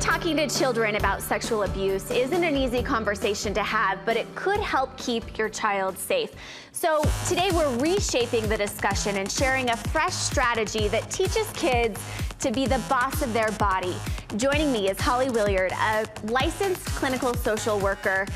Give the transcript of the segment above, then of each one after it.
Talking to children about sexual abuse isn't an easy conversation to have, but it could help keep your child safe. So today we're reshaping the discussion and sharing a fresh strategy that teaches kids to be the boss of their body. Joining me is Willard, a licensed clinical social worker.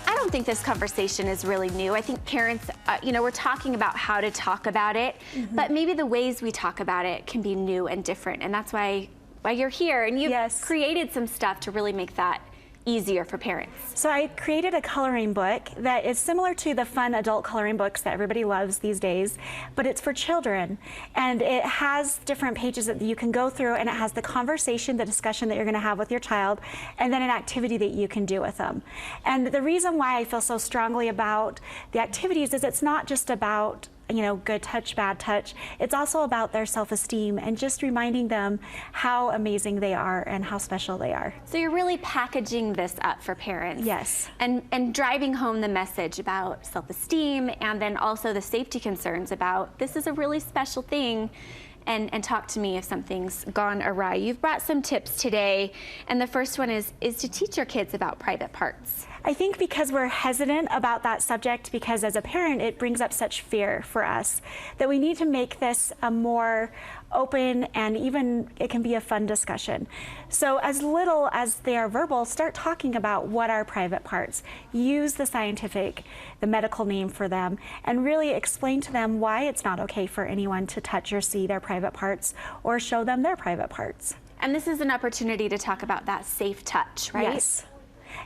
I don't think this conversation is really new. I think parents, we're talking about how to talk about it, but maybe the ways we talk about it can be new and different, and that's why you're here, and you've created some stuff to really make that easier for parents. So I created a coloring book that is similar to the fun adult coloring books that everybody loves these days, but it's for children. And it has different pages that you can go through, and it has the conversation, the discussion that you're gonna have with your child, and then an activity that you can do with them. And the reason why I feel so strongly about the activities is it's not just about good touch, bad touch. It's also about their self-esteem and just reminding them how amazing they are and how special they are. So you're really packaging this up for parents. Yes. And driving home the message about self-esteem, and then also the safety concerns about this is a really special thing. And talk to me if something's gone awry. You've brought some tips today, and the first one is to teach your kids about private parts. I think because we're hesitant about that subject, because as a parent it brings up such fear for us, that we need to make this a more open, and even it can be a fun discussion. So as little as they are verbal, start talking about what are private parts. Use the medical name for them, and really explain to them why it's not okay for anyone to touch or see their private parts or show them their private parts. And this is an opportunity to talk about that safe touch, right? Yes.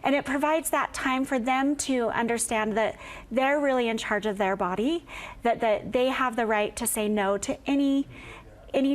And it provides that time for them to understand that they're really in charge of their body, that they have the right to say no to any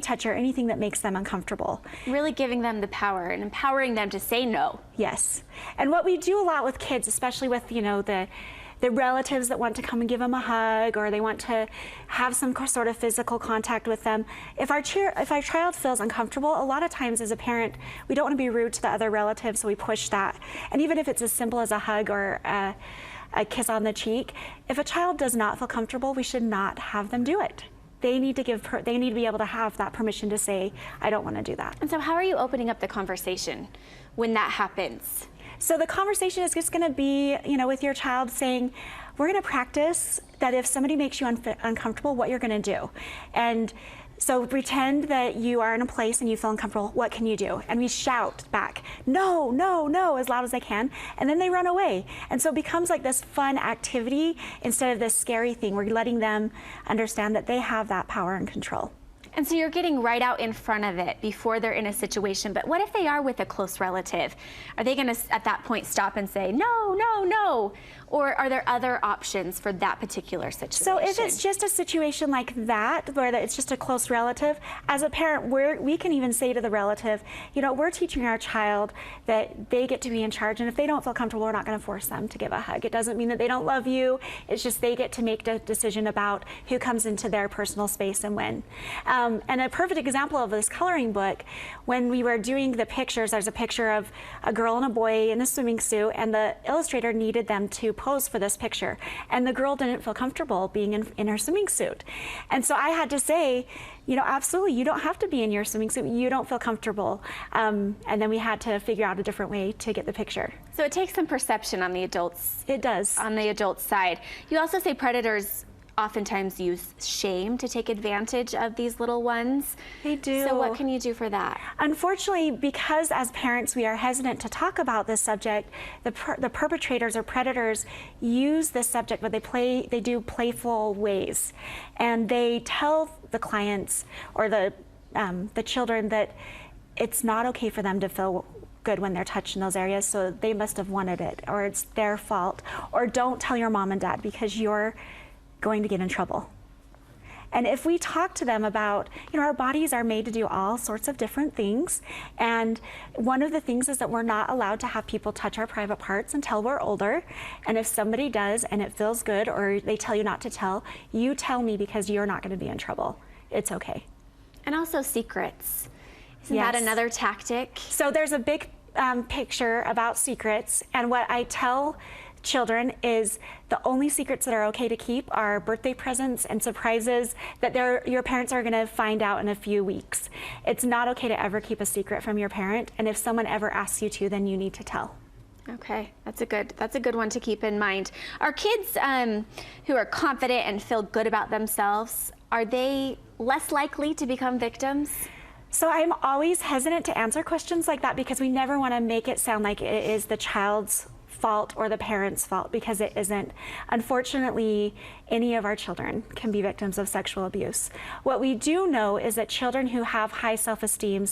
touch or anything that makes them uncomfortable. Really giving them the power and empowering them to say no. Yes. And what we do a lot with kids, especially with the relatives that want to come and give them a hug, or they want to have some sort of physical contact with them. If our child feels uncomfortable, a lot of times as a parent, we don't want to be rude to the other relatives, so we push that. And even if it's as simple as a hug or a kiss on the cheek, if a child does not feel comfortable, we should not have them do it. They need to be able to have that permission to say, I don't want to do that. And so how are you opening up the conversation when that happens? So the conversation is just going to be, with your child saying, we're going to practice that if somebody makes you uncomfortable, what you're going to do. And so pretend that you are in a place and you feel uncomfortable. What can you do? And we shout back, no, no, no, as loud as I can. And then they run away. And so it becomes like this fun activity instead of this scary thing. We're letting them understand that they have that power and control. And so you're getting right out in front of it before they're in a situation. But what if they are with a close relative? Are they going to, at that point, stop and say, no, no, no? Or are there other options for that particular situation? So if it's just a situation like that, where it's just a close relative, as a parent, we can even say to the relative, we're teaching our child that they get to be in charge, and if they don't feel comfortable, we're not going to force them to give a hug. It doesn't mean that they don't love you. It's just they get to make the decision about who comes into their personal space and when. And a perfect example of this coloring book, when we were doing the pictures, there's a picture of a girl and a boy in a swimming suit, and the illustrator needed them to pose for this picture. And the girl didn't feel comfortable being in her swimming suit. And so I had to say, absolutely, you don't have to be in your swimming suit. You don't feel comfortable. And then we had to figure out a different way to get the picture. So it takes some perception on the adults. It does. On the adult side. You also say predators oftentimes use shame to take advantage of these little ones. They do. So what can you do for that? Unfortunately, because as parents we are hesitant to talk about this subject, the perpetrators or predators use this subject, but they do playful ways, and they tell the clients or the children that it's not okay for them to feel good when they're touched in those areas, so they must have wanted it, or it's their fault, or don't tell your mom and dad because you're going to get in trouble. And if we talk to them about, our bodies are made to do all sorts of different things, and one of the things is that we're not allowed to have people touch our private parts until we're older, and if somebody does and it feels good, or they tell you not to tell, you tell me because you're not going to be in trouble. It's okay. And also secrets. Isn't that another tactic? So there's a big picture about secrets, and what I tell children is the only secrets that are okay to keep are birthday presents and surprises that your parents are going to find out in a few weeks. It's not okay to ever keep a secret from your parent, and if someone ever asks you to, then you need to tell. Okay, that's a good one to keep in mind. Are kids who are confident and feel good about themselves, are they less likely to become victims? So I'm always hesitant to answer questions like that because we never want to make it sound like it is the child's fault or the parent's fault, because it isn't. Unfortunately, any of our children can be victims of sexual abuse. What we do know is that children who have high self-esteem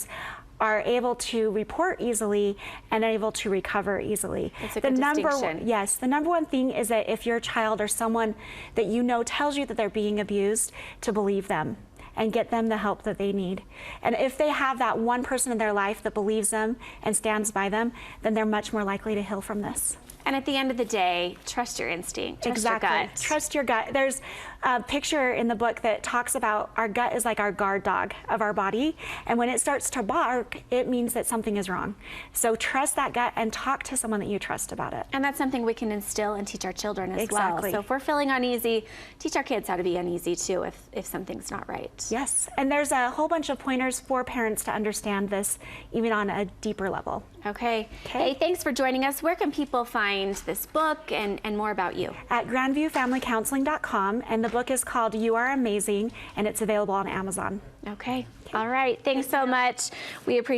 are able to report easily and able to recover easily. That's a good distinction. Yes, the number one thing is that if your child or someone that you know tells you that they're being abused, to believe them and get them the help that they need. And if they have that one person in their life that believes them and stands by them, then they're much more likely to heal from this. And at the end of the day, trust your instinct, trust Exactly. your gut. Trust your gut. There's a picture in the book that talks about our gut is like our guard dog of our body. And when it starts to bark, it means that something is wrong. So trust that gut and talk to someone that you trust about it. And that's something we can instill and teach our children as Exactly. well. So if we're feeling uneasy, teach our kids how to be uneasy too if something's not right. Yes, and there's a whole bunch of pointers for parents to understand this even on a deeper level. Okay. Hey, thanks for joining us. Where can people find this book and more about you? At grandviewfamilycounseling.com, and the book is called You Are Amazing, and it's available on Amazon. Okay. All right. Thanks so much. We appreciate